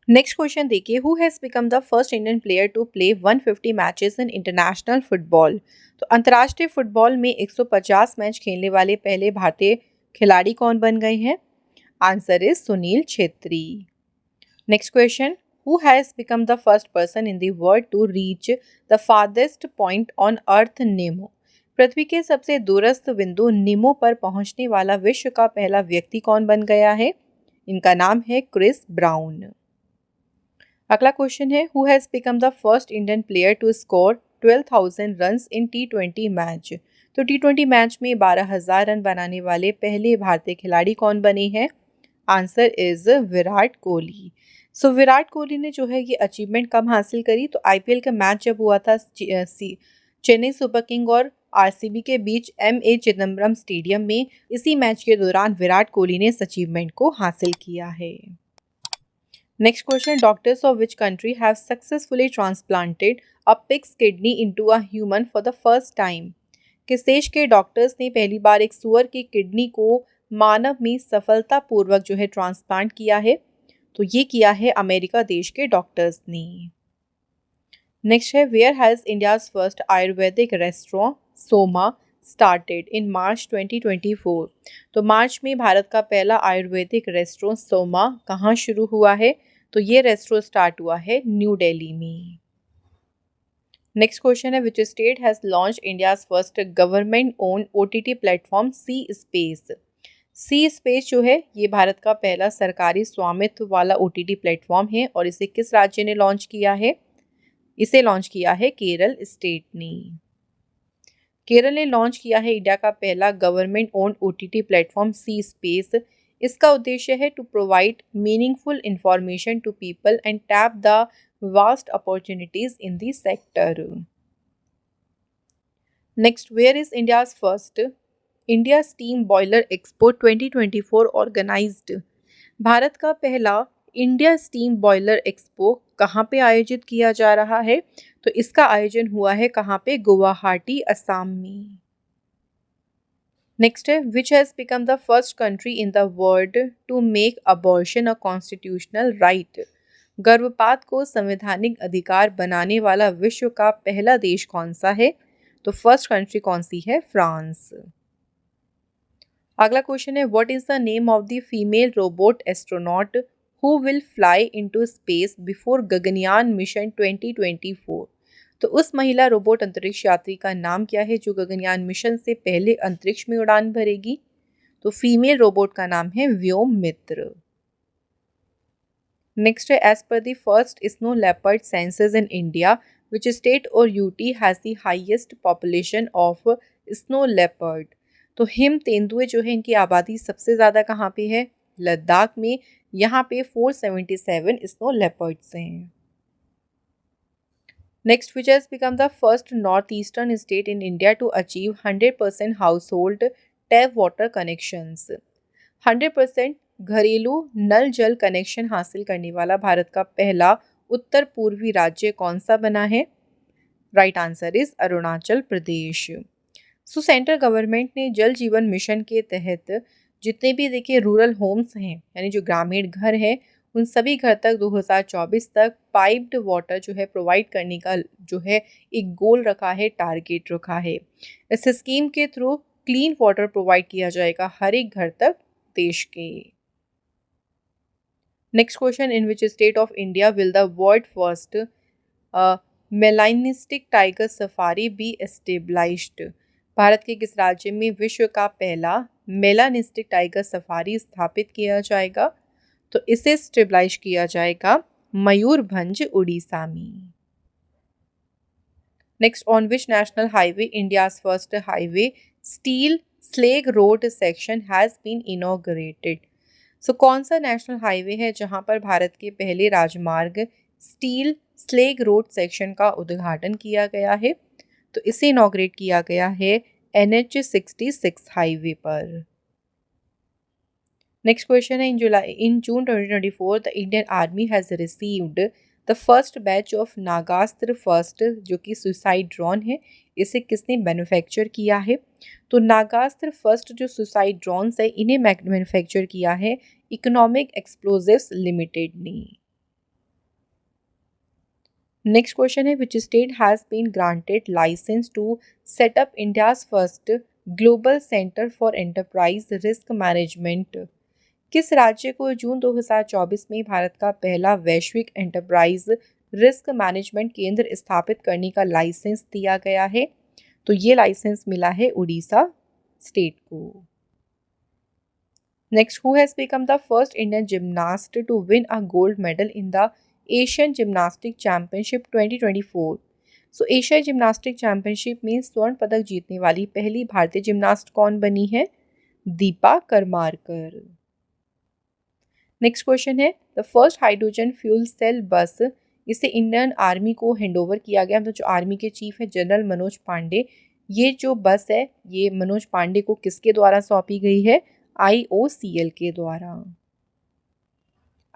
नेक्स्ट क्वेश्चन देखिए, who has become the first Indian player to play 150 matches in international football? तो अंतर्राष्ट्रीय फुटबॉल में 150 मैच खेलने वाले पहले भारतीय खिलाड़ी कौन बन गए हैं? Answer is Sunil Chhetri. Next question, who has become the first person in the world to reach the farthest point on earth Nemo? पृथ्वी के सबसे दूरस्थ बिंदु निमो पर पहुंचने वाला विश्व का पहला व्यक्ति कौन बन गया है? इनका नाम है क्रिस ब्राउन। अगला क्वेश्चन है, who has become the first Indian player to score 12,000 runs in T20 match? तो T20 मैच में 12,000 रन बनाने वाले पहले भारतीय खिलाड़ी कौन बने हैं? Answer is Virat Kohli. So Virat Kohli ने जो है ये अचीवमेंट कब हासिल करी? तो IPL का मैच जब हुआ था चेन्नई सुपर किंग और RCB के बीच MA चिदम्बरम स्टेडियम में, इसी मैच के दौरान विराट कोहली ने इस अचीवमेंट को हासिल किया है। Next question, doctors of which country have successfully transplanted a pigs kidney into a human for the first time? किस देश के डॉक्टर्स ने पहली बार एक सुअर की किडनी को मानव में सफलतापूर्वक जो है ट्रांसप्लांट किया है? तो ये किया है अमेरिका देश के डॉक्टर्स ने। नेक्स्ट है, where has India's first Ayurvedic restaurant Soma started in March 2024? तो मार्च में भारत का पहला आयुर्वेदिक रेस्टोरेंट सोमा कहाँ शुरू हुआ है? तो ये रेस्टोरेंट स्टार्ट हुआ है न्यू दिल्ली में। नेक्स्ट क्वेश्चन है, which state has launch India's first government own OTT platform C space? C space जो है ये भारत का पहला सरकारी स्वामित्व वाला OTT प्लेटफॉर्म है और इसे किस राज्य ने लॉन्च किया है? इसे लॉन्च किया है केरल स्टेट ने। केरल ने लॉन्च किया है इंडिया का पहला government own OTT platform C space. इसका उद्देश्य है to provide meaningful information to people and tap the vast opportunities in the sector. Next, where is India's first India steam boiler expo 2024 organized? Bharat का पहला India steam boiler expo कहाँ पे आयोजित किया जा रहा है? तो इसका आयोजन हुआ है कहाँ पे? गुवाहाटी, असम में। नेक्स्ट है, which has become the first country in the world to make abortion a constitutional right? गर्भपात को संवैधानिक अधिकार बनाने वाला विश्व का पहला देश कौन सा है? तो फर्स्ट कंट्री कौन सी है? फ्रांस। अगला क्वेश्चन है, what is the name of the female robot astronaut who will fly into space before Gaganyaan mission 2024? तो उस महिला रोबोट अंतरिक्ष यात्री का नाम क्या है जो गगनयान मिशन से पहले अंतरिक्ष में उड़ान भरेगी? तो फीमेल रोबोट का नाम है व्योम मित्र। नेक्स्ट है, as per the first snow leopard census in India which state और UT has the highest population of snow leopard? तो हिम तेंदुए जो है इनकी आबादी सबसे ज़्यादा कहाँ पे है? लद्दाख में। यहाँ पे 477 स्नो लेपर्ड्स हैं। Next, which has become the first north eastern state in India to achieve 100% household tap water connections? 100% घरेलू नल जल कनेक्शन हासिल करने वाला भारत का पहला उत्तर पूर्वी राज्य कौन सा बना है? Right answer is Arunachal Pradesh. So central government ने जल जीवन मिशन के तहत जितने भी देखिए रूरल होम्स हैं यानी जो ग्रामीण घर हैं उन सभी घर तक 2024 तक पाइप्ड वाटर जो है प्रोवाइड करने का जो है एक गोल रखा है, टारगेट रखा है। इस स्कीम के थ्रू क्लीन वाटर प्रोवाइड किया जाएगा हर एक घर तक देश के। Next question, in which state of India will the world first melanistic tiger safari B established? Bharat के किस राज्य में विश्व का पहला मेलानिस्टिक टाइगर सफारी स्थापित किया जाएगा? तो इसे स्टेब्लाइश किया जाएगा मयूरभंज उड़ीसा में। Next, on which national highway India's first highway steel slag road section has been inaugurated? So कौन सा नेशनल हाईवे है जहां पर भारत के पहले राजमार्ग स्टील स्लेग रोड सेक्शन का उद्घाटन किया गया है? तो इसे इनॉग्रेट किया गया है NH66 हाईवे पर। नेक्स्ट क्वेश्चन है, in June 2024 the Indian army has received the first batch of Nagastra first जो कि सुसाइड ड्रोन है, इसे किसने मैन्युफैक्चर किया है? तो नागास्त्र फर्स्ट जो सुसाइड ड्रोन्स है इन्हें मैन्युफैक्चर किया है इकोनॉमिक एक्सप्लोजिव्स लिमिटेड ने। नेक्स्ट क्वेश्चन है, which state has been granted licence to set up India's first global centre for enterprise risk management? किस राज्य को जून 2024 में भारत का पहला वैश्विक एंटरप्राइज रिस्क मैनेजमेंट केंद्र स्थापित करने का लाइसेंस दिया गया है? तो ये लाइसेंस मिला है उड़ीसा स्टेट को। Next, who has become the first Indian gymnast to win a gold medal in the Asian gymnastic championship 2024? So Asia gymnastic championship में स्वर्ण पदक जीतने वाली पहली भारतीय जिम्नास्ट कौन बनी है? दीपा करमारकर। नेक्स्ट क्वेश्चन है, the first hydrogen fuel cell bus इसे इंडियन आर्मी को हैंडओवर किया गया। तो जो आर्मी के चीफ है जनरल मनोज पांडे, ये जो बस है ये मनोज पांडे को किसके द्वारा सौंपी गई है? IOCL के द्वारा।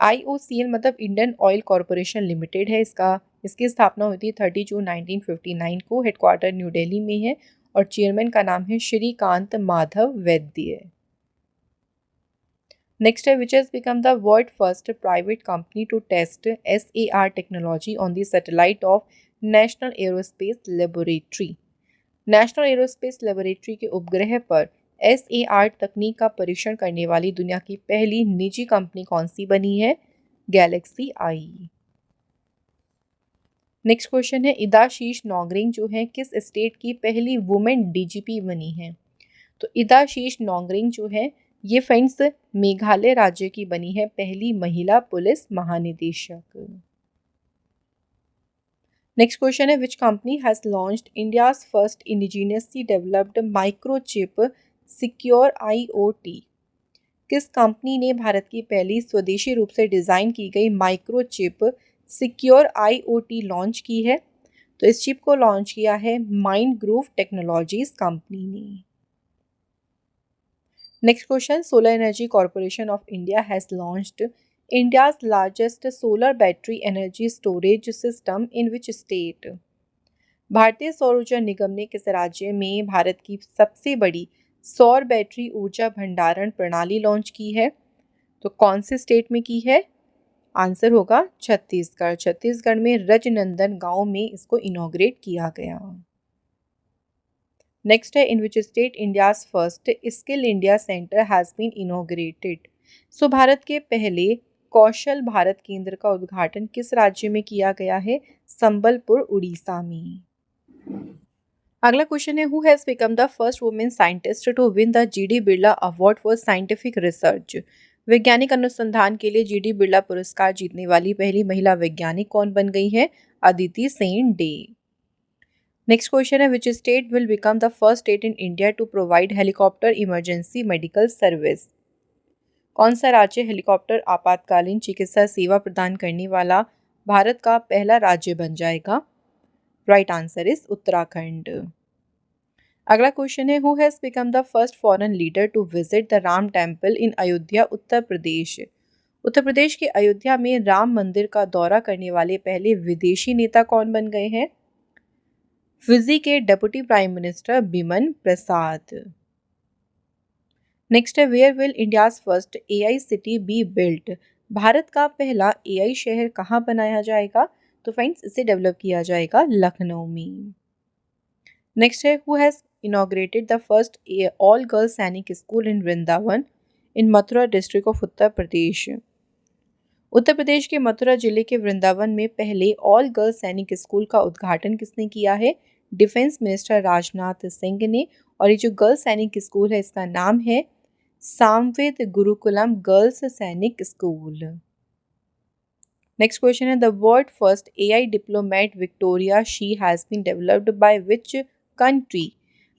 IOCL मतलब इंडियन ऑयल कॉरपोरेशन लिमिटेड है। इसकी स्थापना हुई थी 30 जून 1959 को। हेडक्वार्टर न्यू दिल्ली में है और चेयरमैन का नाम है श्रीकांत माधव वैद्य। नेक्स्ट है, which has become the world first private company to test SAR technology on the satellite of national aerospace laboratory? National aerospace laboratory के उपग्रह पर SAR तकनीक का परीक्षण करने वाली दुनिया की पहली निजी कंपनी कौन सी बनी है? गैलेक्सी आई। नेक्स्ट क्वेश्चन है, इदाशीष नोंगरिंग जो है किस स्टेट की पहली वुमेन DGP बनी है? तो इदाशीष नोंगरिंग जो है ये फ्रेंड्स मेघालय राज्य की बनी है पहली महिला पुलिस महानिदेशक। नेक्स्ट क्वेश्चन है, which company has launched India's first indigenously developed microchip secure IoT? किस कंपनी ने भारत की पहली स्वदेशी रूप से डिज़ाइन की गई माइक्रोचिप सिक्योर IoT लॉन्च की है? तो इस चिप को लॉन्च किया है माइंड ग्रूव टेक्नोलॉजीज कंपनी ने। Next question, solar energy corporation of India has launched India's largest solar battery energy storage system in which state? भारतीय सौर ऊर्जा निगम ने किस राज्य में भारत की सबसे बड़ी सौर बैटरी ऊर्जा भंडारण प्रणाली लॉन्च की है? तो कौन से स्टेट में की है? आंसर होगा छत्तीसगढ़। छत्तीसगढ़ में रजनंदन गांव में इसको इनॉग्रेट किया गया। नेक्स्ट है, in which state India's first skill India centre has been inaugurated. So Bharat के पहले कौशल भारत केंद्र का उद्घाटन किस राज्य में किया गया है? संबलपुर, उड़ीसा में। अगला क्वेश्चन है, who has become the first women scientist to win the GD Birla award for scientific research. वैज्ञानिक अनुसंधान के लिए जीडी बिरला पुरस्कार जीतने वाली पहली महिला वैज्ञानिक कौन बन गई है? अदिति सेन डे। नेक्स्ट क्वेश्चन है, which state will become the first state in India to provide helicopter emergency medical service. कौन सा राज्य हेलीकॉप्टर आपातकालीन चिकित्सा सेवा प्रदान करने वाला भारत का पहला राज्य बन जाएगा? Right answer is Uttarakhand. अगला क्वेश्चन है, who has become the first foreign leader to visit the Ram temple in Ayodhya, Uttar Pradesh. Uttar Pradesh के अयोध्या में राम मंदिर का दौरा करने वाले पहले विदेशी नेता कौन बन गए हैं? फिजी के deputy prime minister Biman Prasad. Next है, where will India's first AI city be built. Bharat का पहला एआई शहर कहाँ बनाया जाएगा? तो फ्रेंड्स, इसे डेवलप किया जाएगा लखनऊ में। नेक्स्ट है, who has inaugurated the first all girls Sainik school in Vrindavan in Mathura district of Uttar Pradesh. Uttar Pradesh के मथुरा जिले के वृंदावन में पहले ऑल गर्ल्स सैनिक स्कूल का उद्घाटन किसने किया है? डिफेंस मिनिस्टर राजनाथ सिंह ने। और ये जो गर्ल्स सैनिक स्कूल है, इसका नाम है Samved Gurukulam girls Sainik school. Next question है, the world first AI diplomat Victoria she has been developed by which country.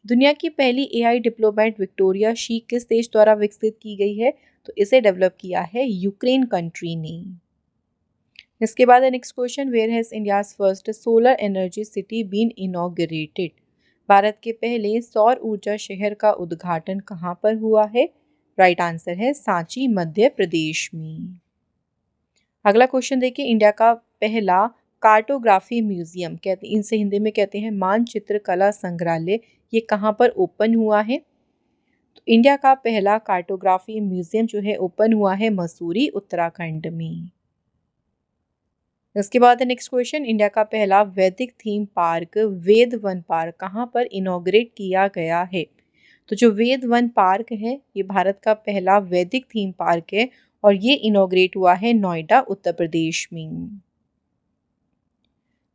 दुनिया की पहली एआई डिप्लोमेट विक्टोरिया शी किस देश द्वारा विकसित की गई है? तो इसे डेवलप किया है यूक्रेन कंट्री ने। इसके बाद next question, where has India's first solar energy city been inaugurated. Bharat के पहले सौर ऊर्जा शहर का उद्घाटन कहाँ पर हुआ है? राइट आंसर है सांची, मध्य प्रदेश में। अगला क्वेश्चन देखिए, इंडिया का पहला कार्टोग्राफी म्यूजियम, कहते हैं इनसे हिंदी में कहते हैं मानचित्र कला संग्रहालय, ये कहाँ पर ओपन हुआ है? तो इंडिया का पहला कार्टोग्राफी म्यूजियम जो है ओपन हुआ है मसूरी, उत्तराखंड में। इसके बाद नेक्स्ट क्वेश्चन, इंडिया का पहला वैदिक थीम पार्क वेद वन पार्क कहाँ पर इनॉग्रेट किया गया है? तो जो वेद वन पार्क है, ये भारत का पहला वैदिक थीम पार्क है और ये इनॉग्रेट हुआ है नोएडा, उत्तर प्रदेश में।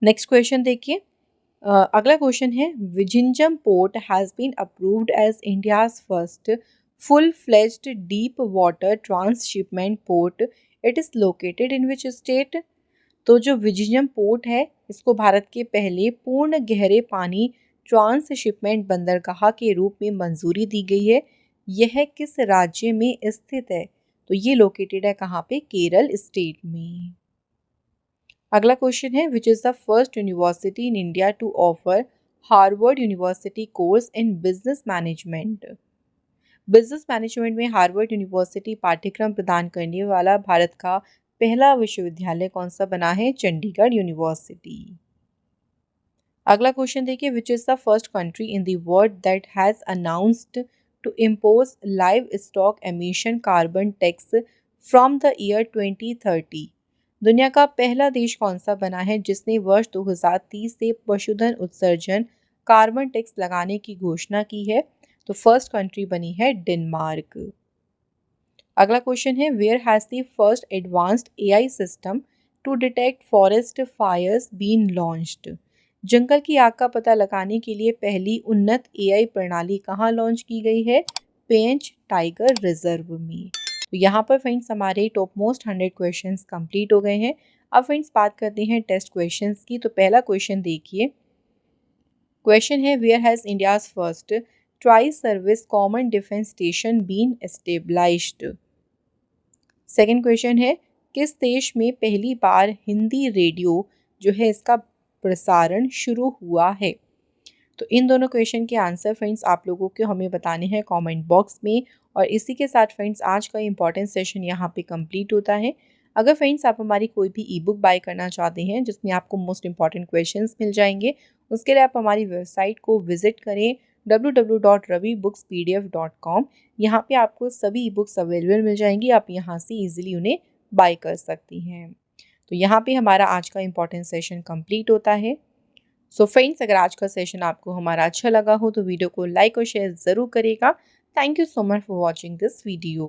नेक्स्ट क्वेश्चन देखिए, अगला क्वेश्चन है, Vizhinjam port has been approved as India's first full fledged deep water transshipment port, it is located in which state. तो जो विझिंजम पोर्ट है, इसको भारत के पहले पूर्ण गहरे पानी ट्रांसशिपमेंट बंदरगाह के रूप में मंजूरी दी गई है। यह किस राज्य में स्थित है? तो ये लोकेटेड है कहाँ पे? केरल स्टेट में। अगला क्वेश्चन है, which is the first university in India to offer Harvard university course in business management. Business management में हार्वर्ड यूनिवर्सिटी पाठ्यक्रम प्रदान करने वाला भारत का पहला विश्वविद्यालय कौन सा बना है? चंडीगढ़ यूनिवर्सिटी। अगला क्वेश्चन देखिए, which is the first country in the world that has announced to impose livestock emission carbon tax from the year 2030। दुनिया का पहला देश कौन सा बना है जिसने वर्ष 2030 से पशुधन उत्सर्जन कार्बन टैक्स लगाने की घोषणा की है? तो फर्स्ट कंट्री बनी है डेनमार्क। अगला क्वेश्चन है, where has the first advanced AI system to detect forest fires been launched. जंगल की आग का पता लगाने के लिए पहली उन्नत एआई प्रणाली कहाँ लॉन्च की गई है? पेंच टाइगर रिजर्व में। तो यहाँ पर फ्रेंड्स हमारे टॉप मोस्ट 100 क्वेश्चंस कंप्लीट हो गए हैं। अब फ्रेंड्स बात करते हैं टेस्ट क्वेश्चंस की। तो पहला क्वेश्चन देखिए, क्वेश्चन है, where has India's first tri service common defence station been established. Second question है, किस देश में पहली बार हिंदी रेडियो जो है इसका प्रसारण शुरू हुआ है? तो इन दोनों क्वेश्चन के आंसर फ्रेंड्स आप लोगों को हमें बताने हैं कमेंट बॉक्स में। और इसी के साथ फ्रेंड्स आज का इंपॉर्टेंट सेशन यहाँ पे कंप्लीट होता है। अगर फ्रेंड्स आप हमारी कोई भी ई बुक बाय करना चाहते हैं जिसमें आपको मोस्ट इंपॉर्टेंट क्वेश्चंस मिल जाएंगे, उसके लिए आप हमारी वेबसाइट को विजिट करें www.ravibooks.pdf.com। यहाँ पे आपको सभी ई बुक्स अवेलेबल मिल जाएंगी, आप यहाँ से ईजिली उन्हें बाय कर सकती हैं। तो यहाँ पे हमारा आज का इम्पोर्टेंट सेशन कंप्लीट होता है। सो फ्रेंड्स, अगर आज का सेशन आपको हमारा अच्छा लगा हो तो वीडियो को लाइक और शेयर ज़रूर करिएगा। Thank you so much for watching this video.